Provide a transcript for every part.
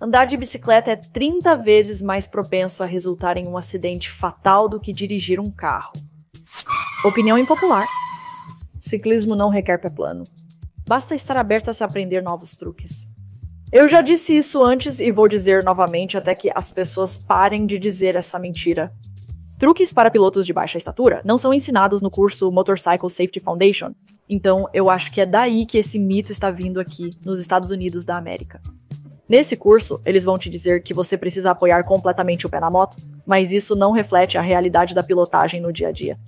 Andar de bicicleta é 30 vezes mais propenso a resultar em um acidente fatal do que dirigir um carro. Opinião impopular. Ciclismo não requer pé plano. Basta estar aberto a se aprender novos truques. Eu já disse isso antes e vou dizer novamente até que as pessoas parem de dizer essa mentira. Truques para pilotos de baixa estatura não são ensinados no curso Motorcycle Safety Foundation, então eu acho que é daí que esse mito está vindo aqui, nos Estados Unidos da América. Nesse curso, eles vão te dizer que você precisa apoiar completamente o pé na moto, mas isso não reflete a realidade da pilotagem no dia a dia.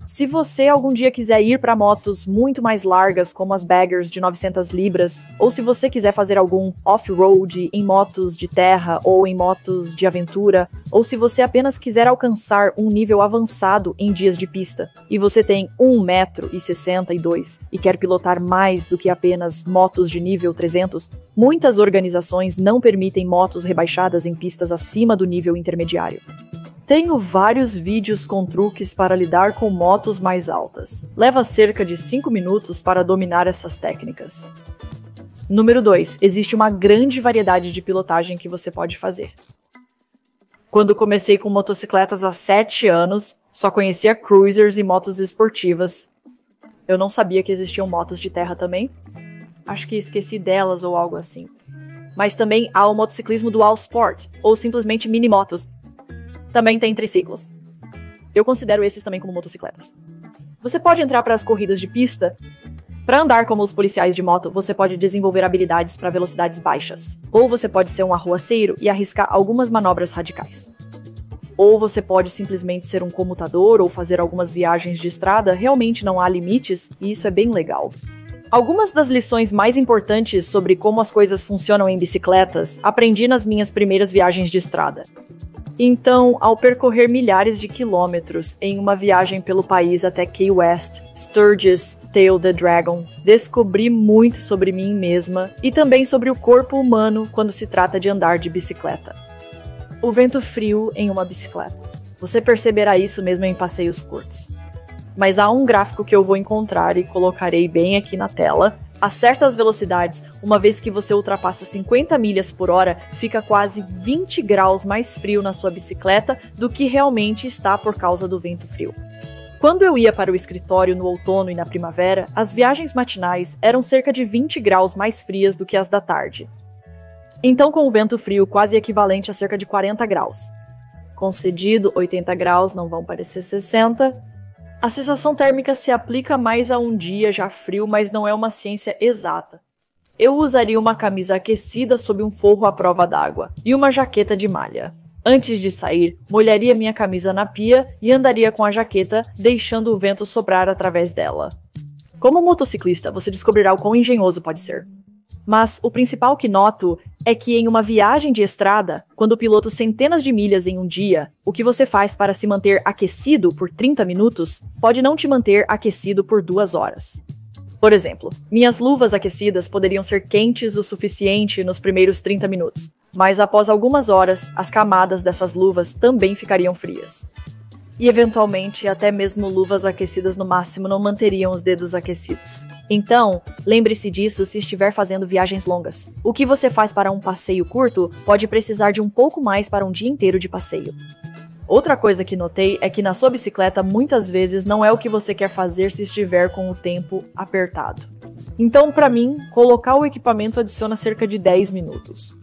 Se você algum dia quiser ir para motos muito mais largas, como as Baggers de 900 libras, ou se você quiser fazer algum off-road em motos de terra ou em motos de aventura, ou se você apenas quiser alcançar um nível avançado em dias de pista, e você tem 1,62 m e quer pilotar mais do que apenas motos de nível 300, muitas organizações não permitem motos rebaixadas em pistas acima do nível intermediário. Tenho vários vídeos com truques para lidar com motos mais altas. Leva cerca de 5 minutos para dominar essas técnicas. Número 2. Existe uma grande variedade de pilotagem que você pode fazer. Quando comecei com motocicletas há 7 anos, só conhecia cruisers e motos esportivas. Eu não sabia que existiam motos de terra também. Acho que esqueci delas ou algo assim. Mas também há o motociclismo dual sport, ou simplesmente mini-motos. Também tem triciclos. Eu considero esses também como motocicletas. Você pode entrar para as corridas de pista. Para andar como os policiais de moto, você pode desenvolver habilidades para velocidades baixas. Ou você pode ser um arruaceiro e arriscar algumas manobras radicais. Ou você pode simplesmente ser um comutador ou fazer algumas viagens de estrada. Realmente não há limites e isso é bem legal. Algumas das lições mais importantes sobre como as coisas funcionam em bicicletas aprendi nas minhas primeiras viagens de estrada. Então, ao percorrer milhares de quilômetros em uma viagem pelo país até Key West, Sturgis, Tail the Dragon, descobri muito sobre mim mesma e também sobre o corpo humano quando se trata de andar de bicicleta. O vento frio em uma bicicleta. Você perceberá isso mesmo em passeios curtos. Mas há um gráfico que eu vou encontrar e colocarei bem aqui na tela. A certas velocidades, uma vez que você ultrapassa 50 milhas por hora, fica quase 20 graus mais frio na sua bicicleta do que realmente está por causa do vento frio. Quando eu ia para o escritório no outono e na primavera, as viagens matinais eram cerca de 20 graus mais frias do que as da tarde. Então, com o vento frio quase equivalente a cerca de 40 graus. Concedido, 80 graus não vão parecer 60. A sensação térmica se aplica mais a um dia já frio, mas não é uma ciência exata. Eu usaria uma camisa aquecida sob um forro à prova d'água e uma jaqueta de malha. Antes de sair, molharia minha camisa na pia e andaria com a jaqueta, deixando o vento soprar através dela. Como motociclista, você descobrirá o quão engenhoso pode ser. Mas o principal que noto é que em uma viagem de estrada, quando piloto centenas de milhas em um dia, o que você faz para se manter aquecido por 30 minutos pode não te manter aquecido por 2 horas. Por exemplo, minhas luvas aquecidas poderiam ser quentes o suficiente nos primeiros 30 minutos, mas após algumas horas, as camadas dessas luvas também ficariam frias. E eventualmente, até mesmo luvas aquecidas no máximo não manteriam os dedos aquecidos. Então, lembre-se disso se estiver fazendo viagens longas. O que você faz para um passeio curto pode precisar de um pouco mais para um dia inteiro de passeio. Outra coisa que notei é que na sua bicicleta muitas vezes não é o que você quer fazer se estiver com o tempo apertado. Então, para mim, colocar o equipamento adiciona cerca de 10 minutos.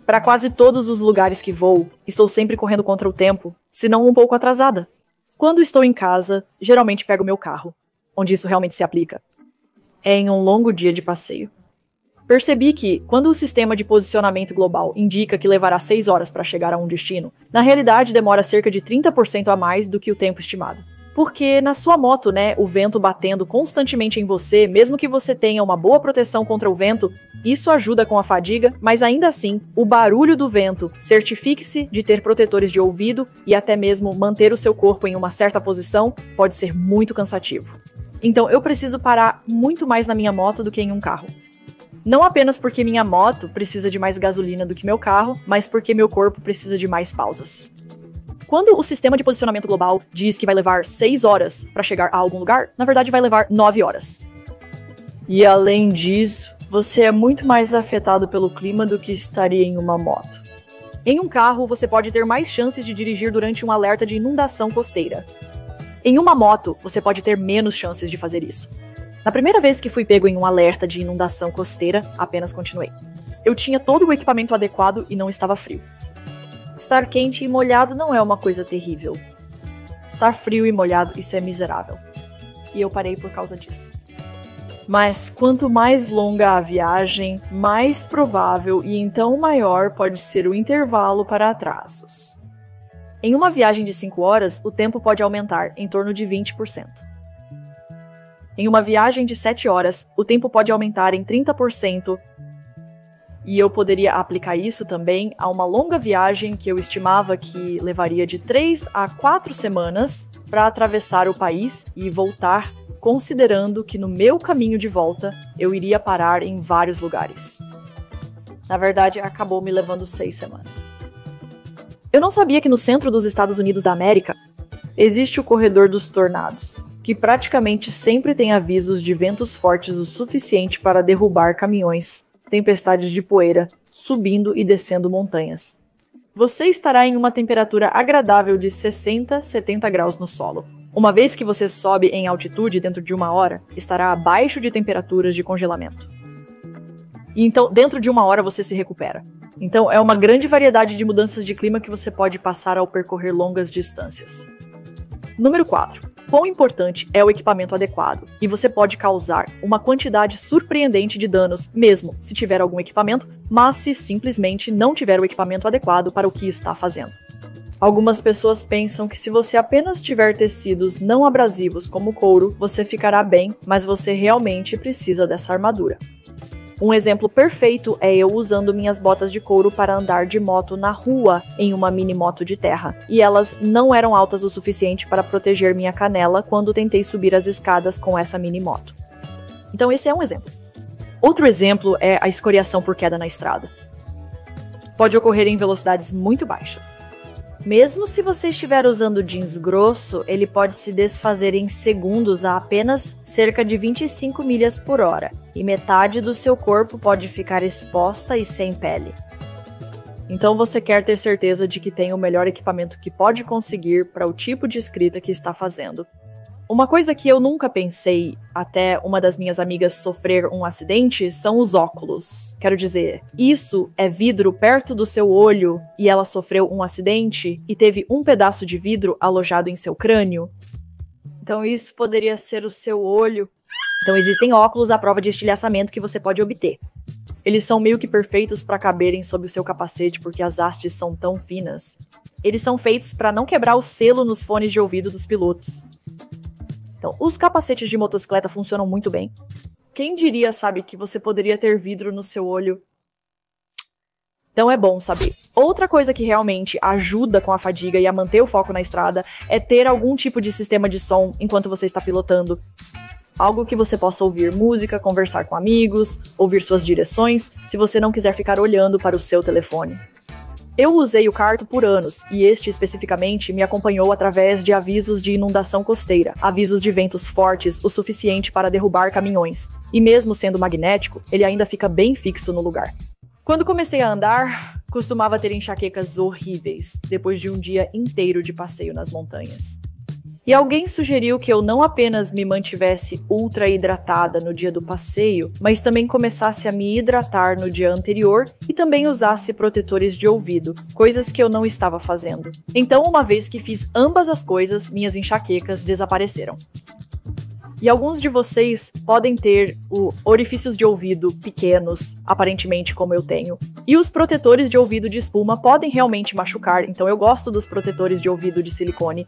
Para quase todos os lugares que vou, estou sempre correndo contra o tempo, se não um pouco atrasada. Quando estou em casa, geralmente pego meu carro, onde isso realmente se aplica. É em um longo dia de passeio. Percebi que, quando o sistema de posicionamento global indica que levará 6 horas para chegar a um destino, na realidade demora cerca de 30% a mais do que o tempo estimado. Porque na sua moto, o vento batendo constantemente em você, mesmo que você tenha uma boa proteção contra o vento, isso ajuda com a fadiga, mas ainda assim, o barulho do vento, certifique-se de ter protetores de ouvido e até mesmo manter o seu corpo em uma certa posição, pode ser muito cansativo. Então eu preciso parar muito mais na minha moto do que em um carro. Não apenas porque minha moto precisa de mais gasolina do que meu carro, mas porque meu corpo precisa de mais pausas. Quando o sistema de posicionamento global diz que vai levar 6 horas para chegar a algum lugar, na verdade vai levar 9 horas. E além disso, você é muito mais afetado pelo clima do que estaria em uma moto. Em um carro, você pode ter mais chances de dirigir durante um alerta de inundação costeira. Em uma moto, você pode ter menos chances de fazer isso. Na primeira vez que fui pego em um alerta de inundação costeira, apenas continuei. Eu tinha todo o equipamento adequado e não estava frio. Estar quente e molhado não é uma coisa terrível. Estar frio e molhado, isso é miserável. E eu parei por causa disso. Mas quanto mais longa a viagem, mais provável e então maior pode ser o intervalo para atrasos. Em uma viagem de 5 horas, o tempo pode aumentar em torno de 20%. Em uma viagem de 7 horas, o tempo pode aumentar em 30%. E eu poderia aplicar isso também a uma longa viagem que eu estimava que levaria de 3 a 4 semanas para atravessar o país e voltar, considerando que no meu caminho de volta eu iria parar em vários lugares. Na verdade, acabou me levando 6 semanas. Eu não sabia que no centro dos Estados Unidos da América existe o corredor dos tornados, que praticamente sempre tem avisos de ventos fortes o suficiente para derrubar caminhões, tempestades de poeira, subindo e descendo montanhas. Você estará em uma temperatura agradável de 60, 70 graus no solo. Uma vez que você sobe em altitude dentro de 1 hora, estará abaixo de temperaturas de congelamento. E então, dentro de 1 hora, você se recupera. Então, é uma grande variedade de mudanças de clima que você pode passar ao percorrer longas distâncias. Número 4. Quão importante é o equipamento adequado, e você pode causar uma quantidade surpreendente de danos, mesmo se tiver algum equipamento, mas se simplesmente não tiver o equipamento adequado para o que está fazendo. Algumas pessoas pensam que se você apenas tiver tecidos não abrasivos como couro, você ficará bem, mas você realmente precisa dessa armadura. Um exemplo perfeito é eu usando minhas botas de couro para andar de moto na rua em uma mini moto de terra, e elas não eram altas o suficiente para proteger minha canela quando tentei subir as escadas com essa mini moto. Então esse é um exemplo. Outro exemplo é a escoriação por queda na estrada. Pode ocorrer em velocidades muito baixas. Mesmo se você estiver usando jeans grosso, ele pode se desfazer em segundos a apenas cerca de 25 milhas por hora, e metade do seu corpo pode ficar exposta e sem pele. Então você quer ter certeza de que tem o melhor equipamento que pode conseguir para o tipo de escrita que está fazendo. Uma coisa que eu nunca pensei, até uma das minhas amigas sofrer um acidente, são os óculos. Quero dizer, isso é vidro perto do seu olho e ela sofreu um acidente e teve um pedaço de vidro alojado em seu crânio. Então isso poderia ser o seu olho. Então existem óculos à prova de estilhaçamento que você pode obter. Eles são meio que perfeitos para caberem sob o seu capacete porque as hastes são tão finas. Eles são feitos para não quebrar o selo nos fones de ouvido dos pilotos. Então, os capacetes de motocicleta funcionam muito bem. Quem diria, sabe, que você poderia ter vidro no seu olho? Então é bom saber. Outra coisa que realmente ajuda com a fadiga e a manter o foco na estrada é ter algum tipo de sistema de som enquanto você está pilotando. Algo que você possa ouvir música, conversar com amigos, ouvir suas direções, se você não quiser ficar olhando para o seu telefone. Eu usei o Carto por anos, e este especificamente me acompanhou através de avisos de inundação costeira, avisos de ventos fortes o suficiente para derrubar caminhões, e mesmo sendo magnético, ele ainda fica bem fixo no lugar. Quando comecei a andar, costumava ter enxaquecas horríveis, depois de um dia inteiro de passeio nas montanhas. E alguém sugeriu que eu não apenas me mantivesse ultra hidratada no dia do passeio, mas também começasse a me hidratar no dia anterior e também usasse protetores de ouvido, coisas que eu não estava fazendo. Então, uma vez que fiz ambas as coisas, minhas enxaquecas desapareceram. E alguns de vocês podem ter orifícios de ouvido pequenos, aparentemente como eu tenho. E os protetores de ouvido de espuma podem realmente machucar, então eu gosto dos protetores de ouvido de silicone.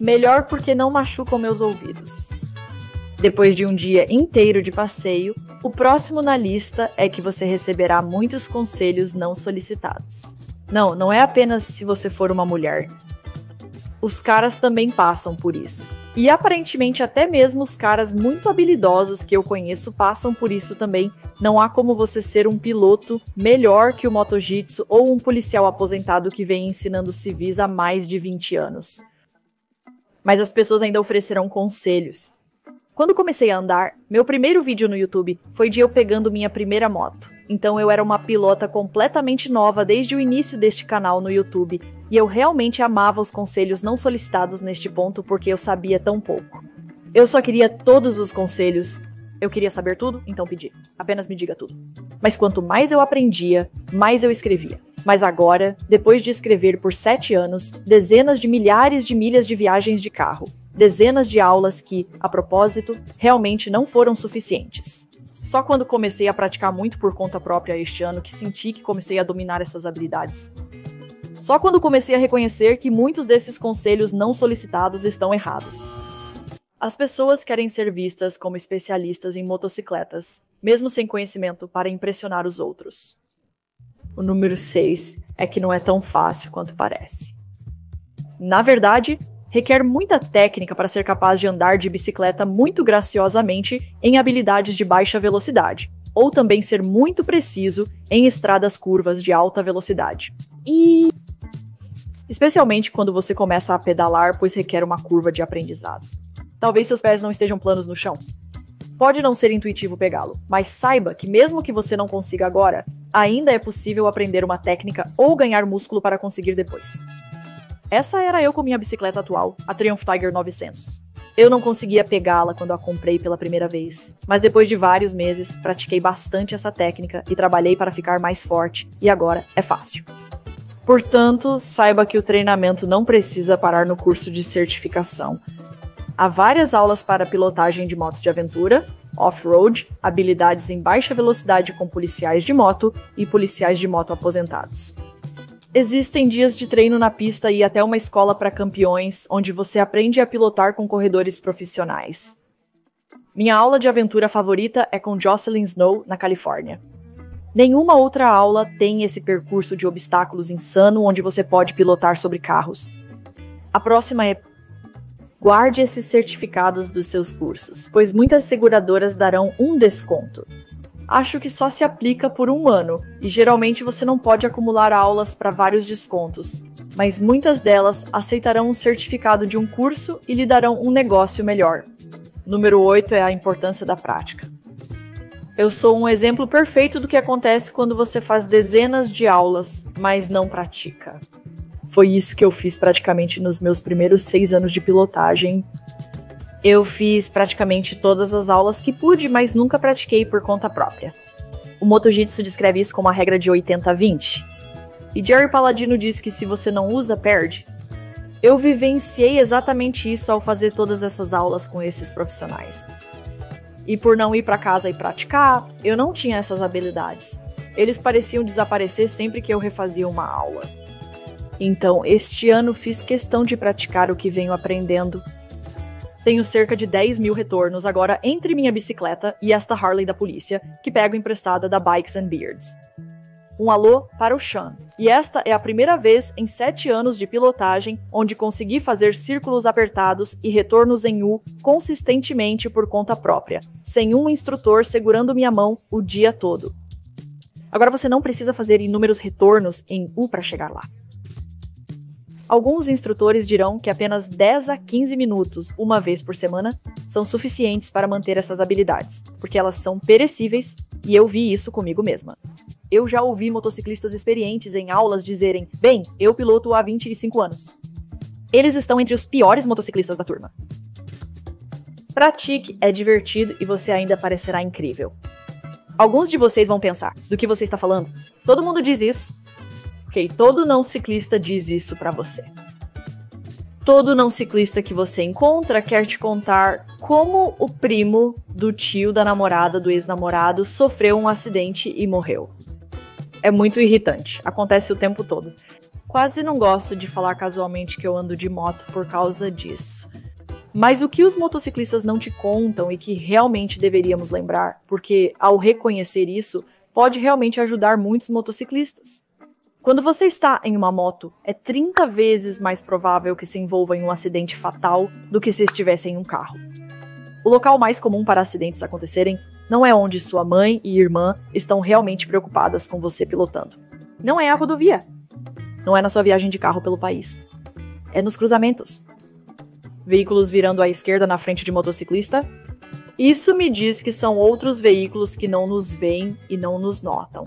Melhor porque não machucam meus ouvidos. Depois de um dia inteiro de passeio, o próximo na lista é que você receberá muitos conselhos não solicitados. Não é apenas se você for uma mulher. Os caras também passam por isso. E aparentemente até mesmo os caras muito habilidosos que eu conheço passam por isso também. Não há como você ser um piloto melhor que o Motojitsu ou um policial aposentado que vem ensinando civis há mais de 20 anos. Mas as pessoas ainda oferecerão conselhos. Quando comecei a andar, meu primeiro vídeo no YouTube foi de eu pegando minha primeira moto. Então eu era uma pilota completamente nova desde o início deste canal no YouTube, e eu realmente amava os conselhos não solicitados neste ponto porque eu sabia tão pouco. Eu só queria todos os conselhos. Eu queria saber tudo, então pedi. Apenas me diga tudo. Mas quanto mais eu aprendia, mais eu escrevia. Mas agora, depois de escrever por 7 anos, dezenas de milhares de milhas de viagens de carro, dezenas de aulas que, a propósito, realmente não foram suficientes. Só quando comecei a praticar muito por conta própria este ano que senti que comecei a dominar essas habilidades. Só quando comecei a reconhecer que muitos desses conselhos não solicitados estão errados. As pessoas querem ser vistas como especialistas em motocicletas, mesmo sem conhecimento, para impressionar os outros. O número 6 é que não é tão fácil quanto parece. Na verdade, requer muita técnica para ser capaz de andar de bicicleta muito graciosamente em habilidades de baixa velocidade, ou também ser muito preciso em estradas curvas de alta velocidade. Especialmente quando você começa a pedalar, pois requer uma curva de aprendizado. Talvez seus pés não estejam planos no chão. Pode não ser intuitivo pegá-lo, mas saiba que mesmo que você não consiga agora, ainda é possível aprender uma técnica ou ganhar músculo para conseguir depois. Essa era eu com minha bicicleta atual, a Triumph Tiger 900. Eu não conseguia pegá-la quando a comprei pela primeira vez, mas depois de vários meses, pratiquei bastante essa técnica e trabalhei para ficar mais forte, e agora é fácil. Portanto, saiba que o treinamento não precisa parar no curso de certificação. Há várias aulas para pilotagem de motos de aventura, off-road, habilidades em baixa velocidade com policiais de moto e policiais de moto aposentados. Existem dias de treino na pista e até uma escola para campeões, onde você aprende a pilotar com corredores profissionais. Minha aula de aventura favorita é com Jocelyn Snow, na Califórnia. Nenhuma outra aula tem esse percurso de obstáculos insano onde você pode pilotar sobre carros. A próxima é: guarde esses certificados dos seus cursos, pois muitas seguradoras darão um desconto. Acho que só se aplica por 1 ano, e geralmente você não pode acumular aulas para vários descontos, mas muitas delas aceitarão um certificado de um curso e lhe darão um negócio melhor. Número 8 é a importância da prática. Eu sou um exemplo perfeito do que acontece quando você faz dezenas de aulas, mas não pratica. Foi isso que eu fiz praticamente nos meus primeiros 6 anos de pilotagem. Eu fiz praticamente todas as aulas que pude, mas nunca pratiquei por conta própria. O Motojitsu descreve isso como a regra de 80-20. E Jerry Paladino diz que se você não usa, perde. Eu vivenciei exatamente isso ao fazer todas essas aulas com esses profissionais. E por não ir para casa e praticar, eu não tinha essas habilidades. Eles pareciam desaparecer sempre que eu refazia uma aula. Então, este ano fiz questão de praticar o que venho aprendendo. Tenho cerca de 10 mil retornos agora entre minha bicicleta e esta Harley da polícia, que pego emprestada da Bikes and Beards. Um alô para o Sean. E esta é a primeira vez em 7 anos de pilotagem onde consegui fazer círculos apertados e retornos em U consistentemente por conta própria, sem um instrutor segurando minha mão o dia todo. Agora você não precisa fazer inúmeros retornos em U para chegar lá. Alguns instrutores dirão que apenas 10 a 15 minutos, uma vez por semana, são suficientes para manter essas habilidades, porque elas são perecíveis e eu vi isso comigo mesma. Eu já ouvi motociclistas experientes em aulas dizerem: bem, eu piloto há 25 anos. Eles estão entre os piores motociclistas da turma. Pratique, é divertido e você ainda parecerá incrível. Alguns de vocês vão pensar: do que você está falando? Todo mundo diz isso. Ok, todo não ciclista diz isso pra você. Todo não ciclista que você encontra quer te contar como o primo do tio da namorada do ex-namorado sofreu um acidente e morreu. É muito irritante, acontece o tempo todo. Quase não gosto de falar casualmente que eu ando de moto por causa disso. Mas o que os motociclistas não te contam e que realmente deveríamos lembrar, porque ao reconhecer isso, pode realmente ajudar muitos motociclistas. Quando você está em uma moto, é 30 vezes mais provável que se envolva em um acidente fatal do que se estivesse em um carro. O local mais comum para acidentes acontecerem não é onde sua mãe e irmã estão realmente preocupadas com você pilotando. Não é a rodovia. Não é na sua viagem de carro pelo país. É nos cruzamentos. Veículos virando à esquerda na frente de motociclista, Isso me diz que são outros veículos que não nos veem e não nos notam.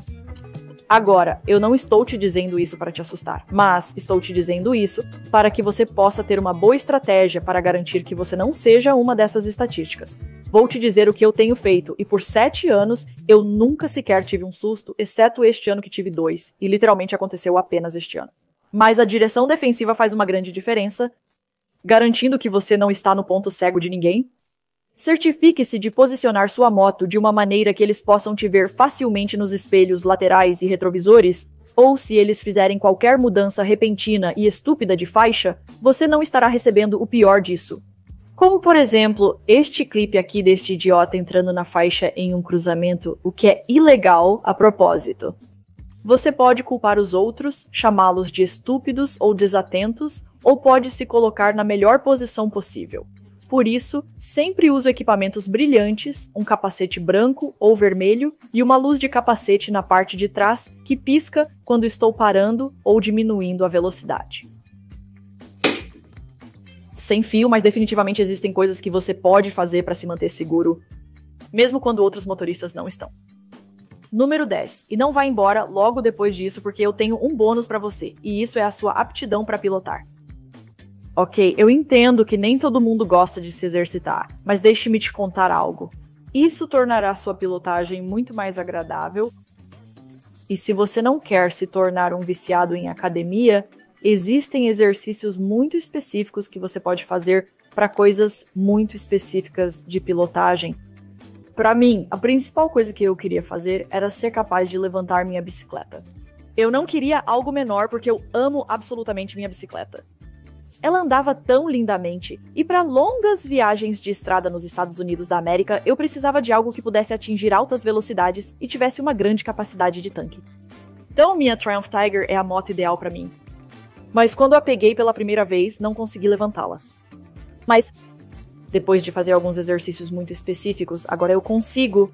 Agora, eu não estou te dizendo isso para te assustar, mas estou te dizendo isso para que você possa ter uma boa estratégia para garantir que você não seja uma dessas estatísticas. Vou te dizer o que eu tenho feito, e por 7 anos eu nunca sequer tive um susto, exceto este ano que tive 2, e literalmente aconteceu apenas este ano. Mas a direção defensiva faz uma grande diferença, garantindo que você não está no ponto cego de ninguém. Certifique-se de posicionar sua moto de uma maneira que eles possam te ver facilmente nos espelhos laterais e retrovisores, ou se eles fizerem qualquer mudança repentina e estúpida de faixa, você não estará recebendo o pior disso. Como, por exemplo, este clipe aqui deste idiota entrando na faixa em um cruzamento, o que é ilegal a propósito. Você pode culpar os outros, chamá-los de estúpidos ou desatentos, ou pode se colocar na melhor posição possível. Por isso, sempre uso equipamentos brilhantes, um capacete branco ou vermelho e uma luz de capacete na parte de trás que pisca quando estou parando ou diminuindo a velocidade. Sem fio, mas definitivamente existem coisas que você pode fazer para se manter seguro, mesmo quando outros motoristas não estão. Número 10. E não vá embora logo depois disso porque eu tenho um bônus para você, e isso é a sua aptidão para pilotar. Ok, eu entendo que nem todo mundo gosta de se exercitar, mas deixe-me te contar algo. Isso tornará sua pilotagem muito mais agradável. E se você não quer se tornar um viciado em academia, existem exercícios muito específicos que você pode fazer para coisas muito específicas de pilotagem. Para mim, a principal coisa que eu queria fazer era ser capaz de levantar minha bicicleta. Eu não queria algo menor porque eu amo absolutamente minha bicicleta. Ela andava tão lindamente, e para longas viagens de estrada nos Estados Unidos da América, eu precisava de algo que pudesse atingir altas velocidades e tivesse uma grande capacidade de tanque. Então minha Triumph Tiger é a moto ideal para mim. Mas quando a peguei pela primeira vez, não consegui levantá-la. Mas, depois de fazer alguns exercícios muito específicos, agora eu consigo.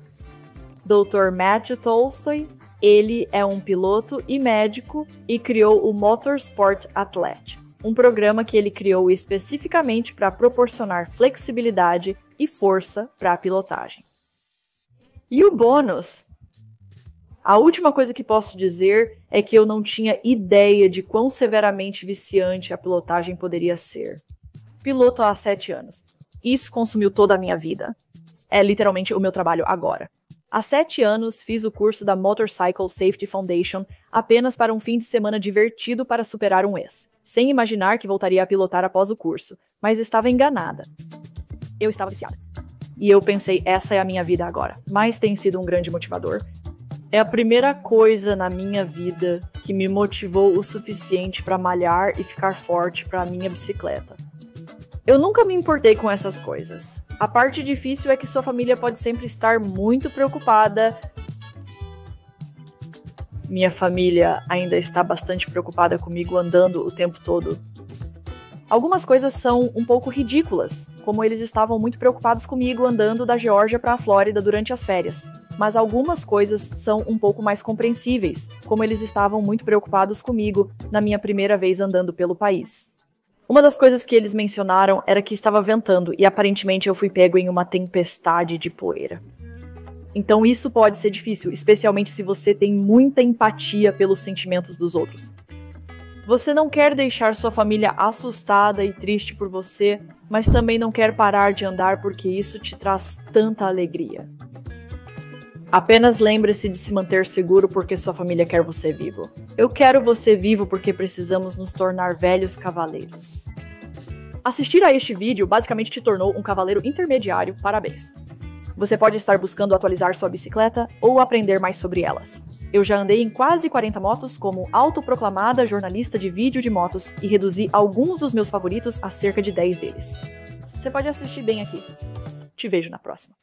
Dr. Matthew Tolstoy, ele é um piloto e médico e criou o Motorsport Athlete. Um programa que ele criou especificamente para proporcionar flexibilidade e força para a pilotagem. E o bônus? A última coisa que posso dizer é que eu não tinha ideia de quão severamente viciante a pilotagem poderia ser. Piloto há 7 anos. Isso consumiu toda a minha vida. É literalmente o meu trabalho agora. Há 7 anos, fiz o curso da Motorcycle Safety Foundation apenas para um fim de semana divertido para superar um ex, sem imaginar que voltaria a pilotar após o curso, mas estava enganada. Eu estava viciada. E eu pensei, essa é a minha vida agora, mas tem sido um grande motivador. É a primeira coisa na minha vida que me motivou o suficiente para malhar e ficar forte para a minha bicicleta. Eu nunca me importei com essas coisas. A parte difícil é que sua família pode sempre estar muito preocupada. Minha família ainda está bastante preocupada comigo andando o tempo todo. Algumas coisas são um pouco ridículas, como eles estavam muito preocupados comigo andando da Geórgia para a Flórida durante as férias. Mas algumas coisas são um pouco mais compreensíveis, como eles estavam muito preocupados comigo na minha primeira vez andando pelo país. Uma das coisas que eles mencionaram era que estava ventando e aparentemente eu fui pego em uma tempestade de poeira. Então isso pode ser difícil, especialmente se você tem muita empatia pelos sentimentos dos outros. Você não quer deixar sua família assustada e triste por você, mas também não quer parar de andar porque isso te traz tanta alegria. Apenas lembre-se de se manter seguro porque sua família quer você vivo. Eu quero você vivo porque precisamos nos tornar velhos cavaleiros. Assistir a este vídeo basicamente te tornou um cavaleiro intermediário, parabéns. Você pode estar buscando atualizar sua bicicleta ou aprender mais sobre elas. Eu já andei em quase 40 motos como autoproclamada jornalista de vídeo de motos e reduzi alguns dos meus favoritos a cerca de 10 deles. Você pode assistir bem aqui. Te vejo na próxima.